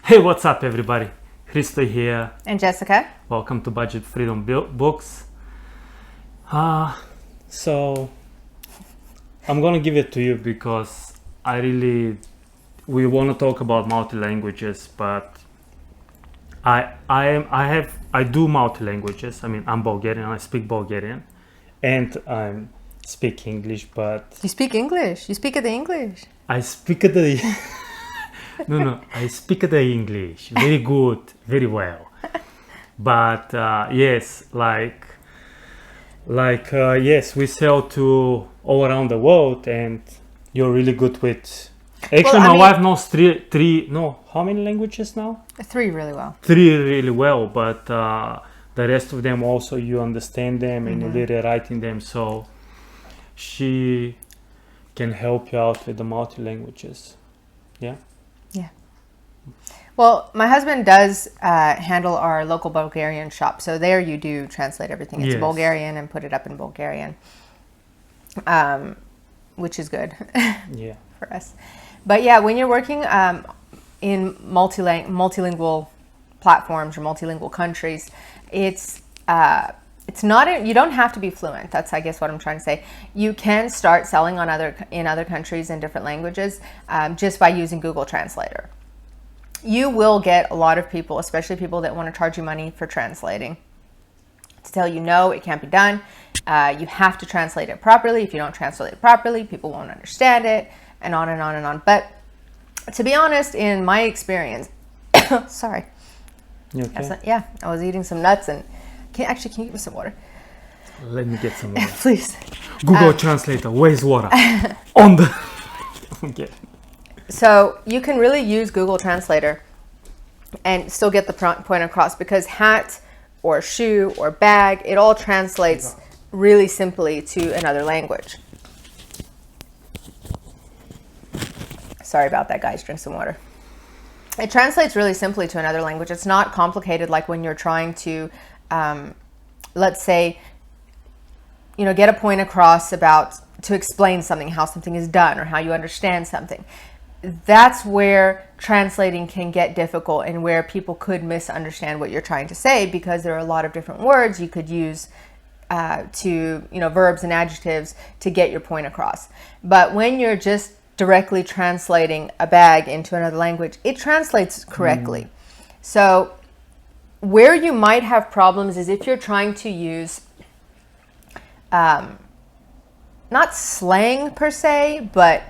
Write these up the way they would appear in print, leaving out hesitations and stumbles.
Hey, what's up, everybody? Hristo here. And Jessica. Welcome to Budget Freedom Books. So I'm gonna give it to you because we want to talk about multi-languages, but I do multi-languages. I mean, I'm Bulgarian. I speak Bulgarian, and I speak English. But You speak English. You speak the English. I speak the no, I speak the English very good, very well. But yes, yes, we sell to all around the world, and you're really good with. Actually, my wife knows three. No, how many languages now? 3 really well. 3 really well, but the rest of them also you understand them and you're really writing them. So she can help you out with the multi languages. Yeah. Yeah. Well, my husband does handle our local Bulgarian shop. So there you do translate everything into Bulgarian and put it up in Bulgarian, which is good Yeah. for us. But yeah, when you're working in multilingual platforms or multilingual countries, it's not you don't have to be fluent. That's, I guess, what I'm trying to say. You can start selling in other countries in different languages just by using Google Translator. You will get a lot of people, especially people that want to charge you money for translating, to tell you no, it can't be done. You have to translate it properly. If you don't translate it properly, people won't understand it, and on and on and on. But to be honest, in my experience, sorry. You okay? Yeah, I was eating some nuts and can you give me some water? Let me get some water. Please. Google Translator, where's water? On the. Okay. So you can really use Google Translator and still get the point across, because hat or shoe or bag, it all translates really simply to another language. Sorry about that, guys. Drink some water. It translates really simply to another language. It's not complicated like when you're trying to, let's say, get a point across to explain something, how something is done or how you understand something. That's where translating can get difficult and where people could misunderstand what you're trying to say, because there are a lot of different words you could use verbs and adjectives to get your point across. But when you're just directly translating a bag into another language, it translates correctly. So where you might have problems is if you're trying to use not slang per se, but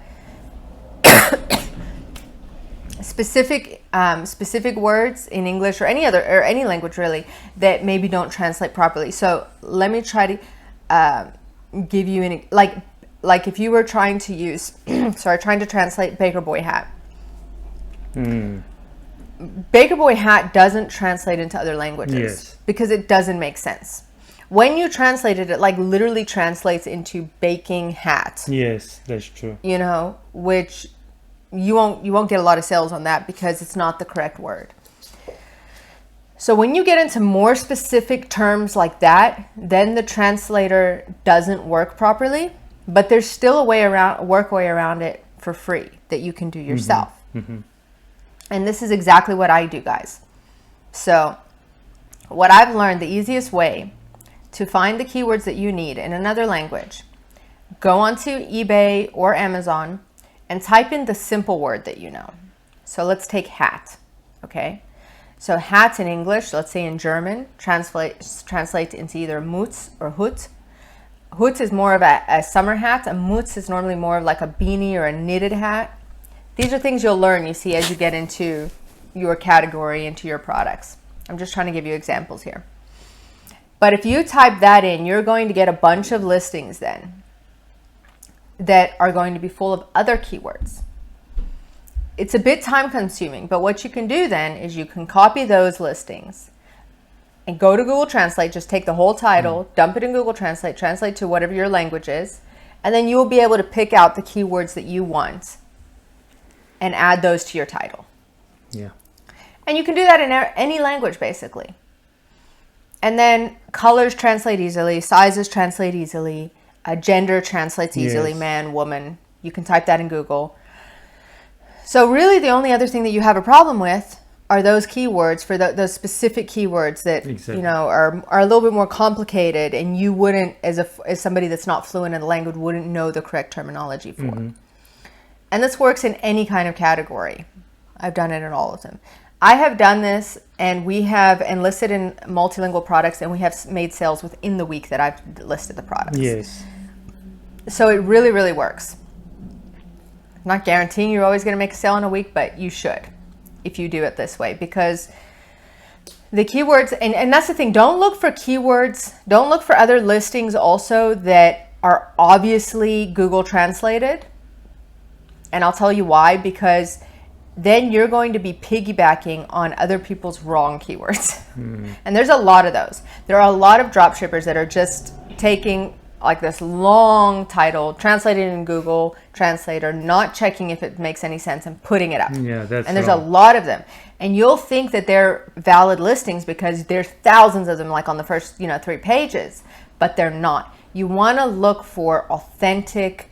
specific words in English or any language really that maybe don't translate properly. So let me try to give you like if you were trying to use trying to translate Baker Boy hat. Baker Boy hat doesn't translate into other languages because it doesn't make sense. When you translate it, it like literally translates into baking hat. Yes, that's true. Which you won't get a lot of sales on that because it's not the correct word. So when you get into more specific terms like that, then the translator doesn't work properly, but there's still a way around it for free that you can do yourself. And this is exactly what I do, guys. So what I've learned, the easiest way to find the keywords that you need in another language, go onto eBay or Amazon and type in the simple word that you know. So let's take hat, okay? So hat in English, let's say in German, translates into either Mütze or Hut. Hut is more of a summer hat. A Mütze is normally more of like a beanie or a knitted hat. These are things you'll learn, you see, as you get into your category, into your products. I'm just trying to give you examples here. But if you type that in, you're going to get a bunch of listings then that are going to be full of other keywords. It's a bit time consuming, but what you can do then is you can copy those listings and go to Google Translate, just take the whole title, dump it in Google Translate, translate to whatever your language is, and then you will be able to pick out the keywords that you want and add those to your title. Yeah. And you can do that in any language, basically. And then colors translate easily, sizes translate easily, gender translates easily, man, woman. You can type that in Google. So really the only other thing that you have a problem with are those keywords for those specific keywords that Exactly. you know are a little bit more complicated, and you wouldn't, as somebody that's not fluent in the language, wouldn't know the correct terminology for. And this works in any kind of category. I've done it in all of them. I have done this, and we have enlisted in multilingual products, and we have made sales within the week that I've listed the products. Yes. So it really, really works. I'm not guaranteeing you're always going to make a sale in a week, but you should if you do it this way, because the keywords, and that's the thing, don't look for keywords, don't look for other listings also that are obviously Google translated. And I'll tell you why, because then you're going to be piggybacking on other people's wrong keywords. And there's a lot of those. There are a lot of drop shippers that are just taking like this long title, translated in Google Translator, not checking if it makes any sense and putting it up. Yeah, that's And there's wrong. a lot of them. And you'll think that they're valid listings because there's thousands of them like on the first, 3 pages, but they're not. You want to look for authentic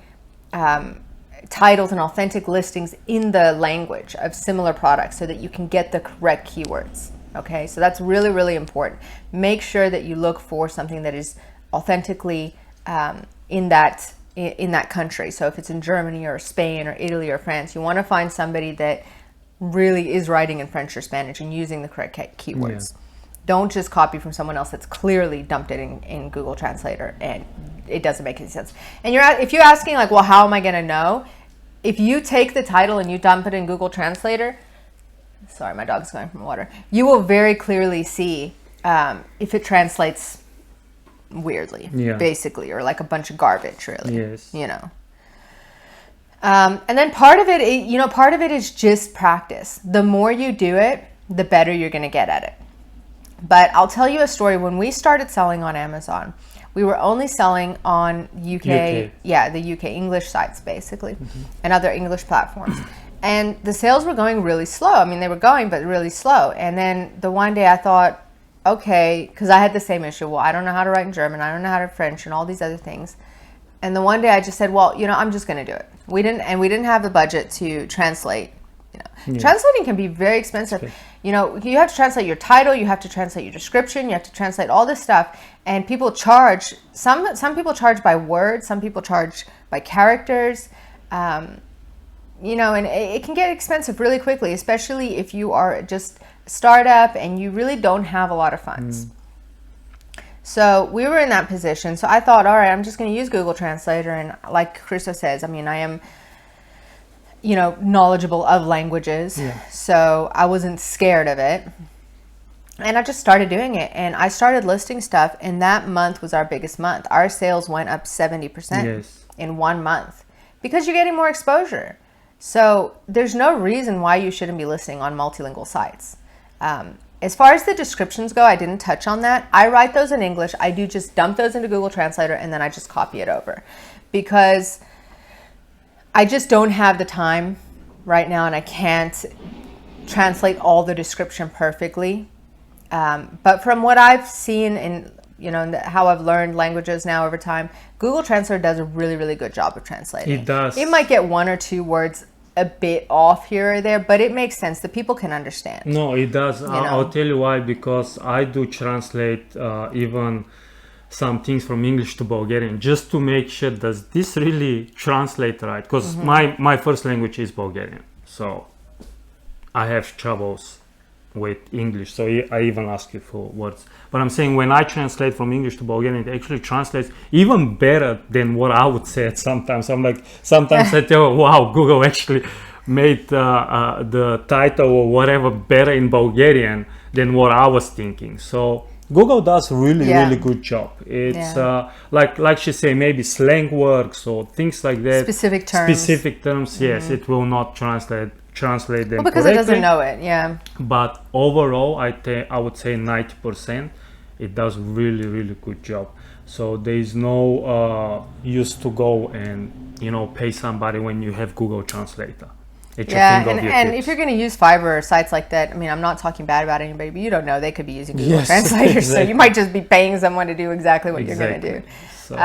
titles and authentic listings in the language of similar products so that you can get the correct keywords. Okay, so that's really, really important. Make sure that you look for something that is authentically in that country. So if it's in Germany or Spain or Italy or France, you want to find somebody that really is writing in French or Spanish and using the correct keywords. Don't just copy from someone else that's clearly dumped it in Google Translator and it doesn't make any sense. And if you're asking like, well, how am I going to know? If you take the title and you dump it in Google Translator, sorry, my dog's going from water, you will very clearly see if it translates weirdly, basically, or like a bunch of garbage, really. Yes. And then part of it is just practice. The more you do it, the better you're going to get at it. But I'll tell you a story. When we started selling on Amazon, we were only selling on UK. The UK English sites, basically, and other English platforms. And the sales were going really slow. I mean, they were going, but really slow. And then the one day I thought, okay, because I had the same issue. Well, I don't know how to write in German. I don't know how to French and all these other things. And the one day I just said, well, I'm just going to do it. We didn't have the budget to translate. Translating can be very expensive. Okay. You have to translate your title, you have to translate your description, you have to translate all this stuff. And people charge, some people charge by word, some people charge by characters. And it can get expensive really quickly, especially if you are just a startup and you really don't have a lot of funds. So we were in that position. So I thought, all right, I'm just going to use Google Translator. And like Christo says, I mean, I am, knowledgeable of languages. So I wasn't scared of it. And I just started doing it. And I started listing stuff. And that month was our biggest month. Our sales went up 70% in 1 month because you're getting more exposure. So there's no reason why you shouldn't be listing on multilingual sites. As far as the descriptions go, I didn't touch on that. I write those in English. I do just dump those into Google Translator and then I just copy it over because I just don't have the time right now and I can't translate all the description perfectly. But from what I've seen and how I've learned languages now over time, Google Translator does a really, really good job of translating. It does. It might get 1 or 2 words a bit off here or there, but it makes sense. The people can understand. No, it does. I'll tell you why, because I do translate even some things from English to Bulgarian just to make sure does this really translate right, because my first language is Bulgarian, so I have troubles with English, so I even ask you for words. But I'm saying when I translate from English to Bulgarian, it actually translates even better than what I would say sometimes. Sometimes I tell, wow, Google actually made the title or whatever better in Bulgarian than what I was thinking. So Google does really good job. It's like she say, maybe slang works or things like that. Specific terms, yes, it will not translate them because correctly. It doesn't know it, But overall, I would say 90%, it does really good job. So there is no use to go and pay somebody when you have Google Translator. And if you're going to use Fiverr or sites like that, I mean, I'm not talking bad about anybody, but you don't know, they could be using Google Translator, so you might just be paying someone to do exactly what you're going to do. So,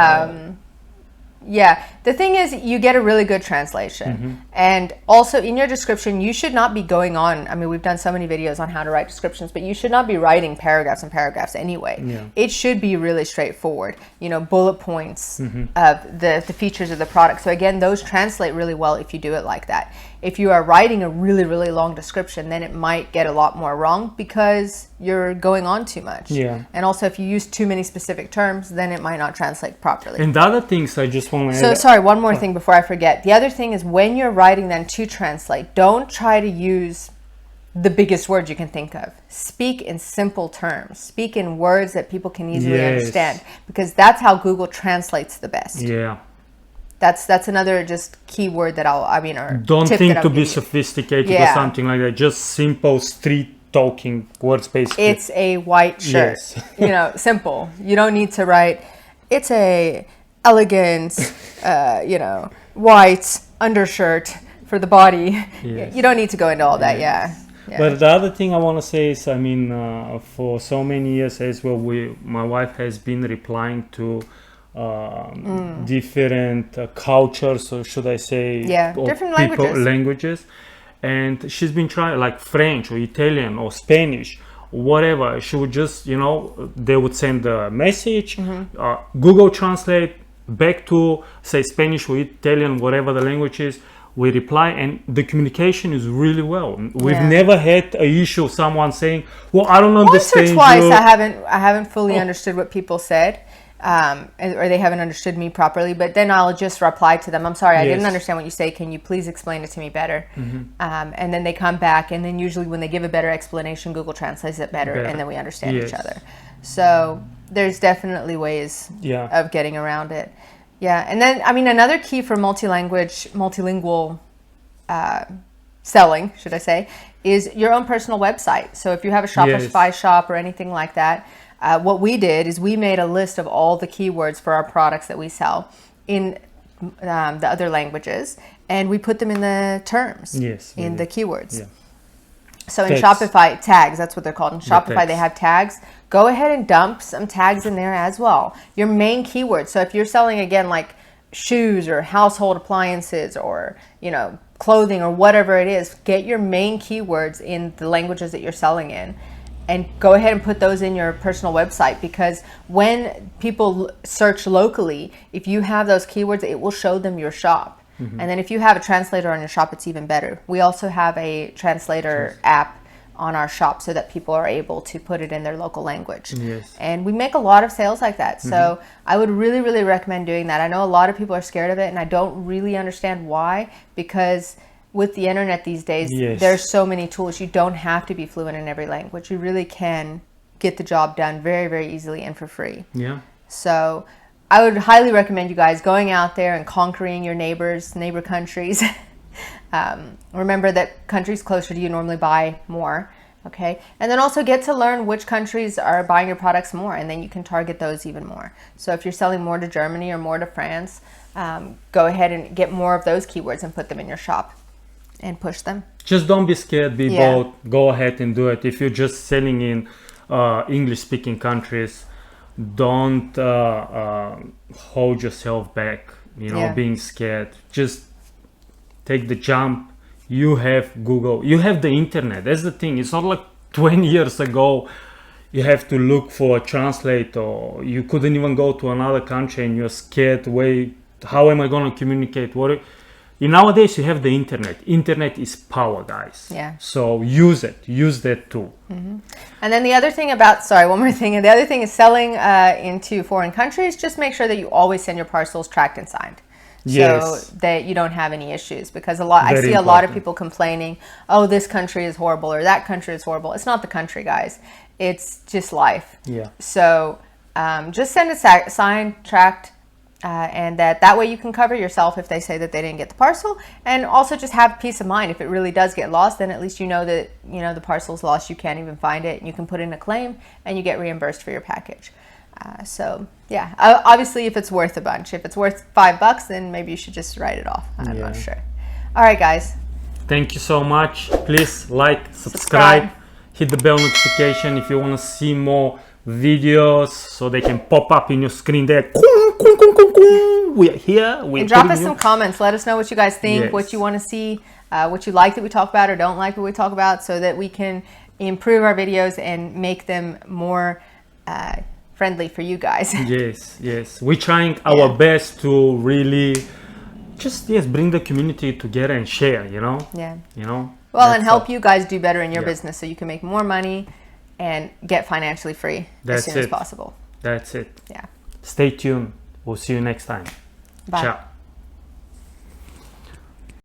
Yeah, the thing is, you get a really good translation. And also in your description, you should not be going on. I mean, we've done so many videos on how to write descriptions, but you should not be writing paragraphs and paragraphs anyway. Yeah. It should be really straightforward, you know, bullet points of the features of the product. So again, those translate really well if you do it like that. If you are writing a really, really long description, then it might get a lot more wrong because you're going on too much. Yeah. And also if you use too many specific terms, then it might not translate properly. And the other things I just want to So sorry, one more thing before I forget. The other thing is when you're writing then to translate, don't try to use the biggest words you can think of. Speak in simple terms. Speak in words that people can easily understand, because that's how Google translates the best. Yeah. That's another just keyword that or Don't tip think that to I'll be give you. sophisticated or Yeah. something like that. Just simple street talking words, basically. It's a white shirt. Yes. You know, simple. You don't need to write, it's a elegant, white undershirt for the body. Yes. You don't need to go into all that. Yeah. But the other thing I want to say is, I mean, for so many years as well, my wife has been replying to different cultures, or should I say, different languages, and she's been trying like French or Italian or Spanish, whatever. She would just, they would send a message, Google Translate back to say Spanish or Italian, whatever the language is. We reply, and the communication is really well. We've never had an issue of someone saying, "Well, I don't understand." Once or twice, I haven't fully understood what people said, or they haven't understood me properly. But then I'll just reply to them. I'm sorry, I didn't understand what you say. Can you please explain it to me better? And then they come back, and then usually when they give a better explanation, Google translates it better. And then we understand each other. So there's definitely ways of getting around it. Yeah, and then, I mean, another key for multilingual selling, should I say, is your own personal website. So if you have a Shopify shop or anything like that, what we did is we made a list of all the keywords for our products that we sell in the other languages, and we put them in the terms, in the keywords. So in Shopify, tags, that's what they're called. In Shopify, they have tags. Go ahead and dump some tags in there as well. Your main keywords. So if you're selling, again, like shoes or household appliances or, clothing or whatever it is, get your main keywords in the languages that you're selling in. And go ahead and put those in your personal website, because when people search locally, if you have those keywords, it will show them your shop. And then if you have a translator on your shop, it's even better. We also have a translator app on our shop so that people are able to put it in their local language. And we make a lot of sales like that. So I would really, really recommend doing that. I know a lot of people are scared of it, and I don't really understand why, because with the internet these days, there's so many tools. You don't have to be fluent in every language. You really can get the job done very, very easily and for free. So I would highly recommend you guys going out there and conquering your neighbor countries. Remember that countries closer to you normally buy more, okay? And then also get to learn which countries are buying your products more, and then you can target those even more. So if you're selling more to Germany or more to France, go ahead and get more of those keywords and put them in your shop and push them. Just don't be scared, be bold, go ahead and do it. If you're just selling in English-speaking countries, don't hold yourself back, being scared. Just take the jump. You have Google, you have the internet. That's the thing. It's not like 20 years ago you have to look for a translator. You couldn't even go to another country and you're scared. Wait, how am I going to communicate? Nowadays you have the internet. Internet is power, guys. So use it. Use that too. And then the other thing one more thing. And the other thing is selling into foreign countries. Just make sure that you always send your parcels tracked and signed. So that you don't have any issues, because I see a lot of people complaining, oh, this country is horrible or that country is horrible. It's not the country, guys. It's just life. So just send it signed, tracked, and that way you can cover yourself if they say that they didn't get the parcel, and also just have peace of mind. If it really does get lost, then at least you know that the parcel's lost. You can't even find it. You can put in a claim and you get reimbursed for your package. So yeah, obviously if it's worth a bunch, if it's worth $5, then maybe you should just write it off. I'm not sure. All right, guys. Thank you so much. Please like, subscribe, hit the bell notification if you want to see more videos, so they can pop up in your screen there. we're here. We're And drop putting us some comments. Let us know what you guys think, Yes. what you want to see, what you like that we talk about or don't like what we talk about, so that we can improve our videos and make them more friendly for you guys. Yes. We're trying our best to really just bring the community together and share. Yeah. Well, Well, and help you guys do better in your Yeah. business so you can make more money and get financially free That's as soon as it. possible. That's it. Yeah. Stay tuned. We'll see you next time. Bye. Ciao.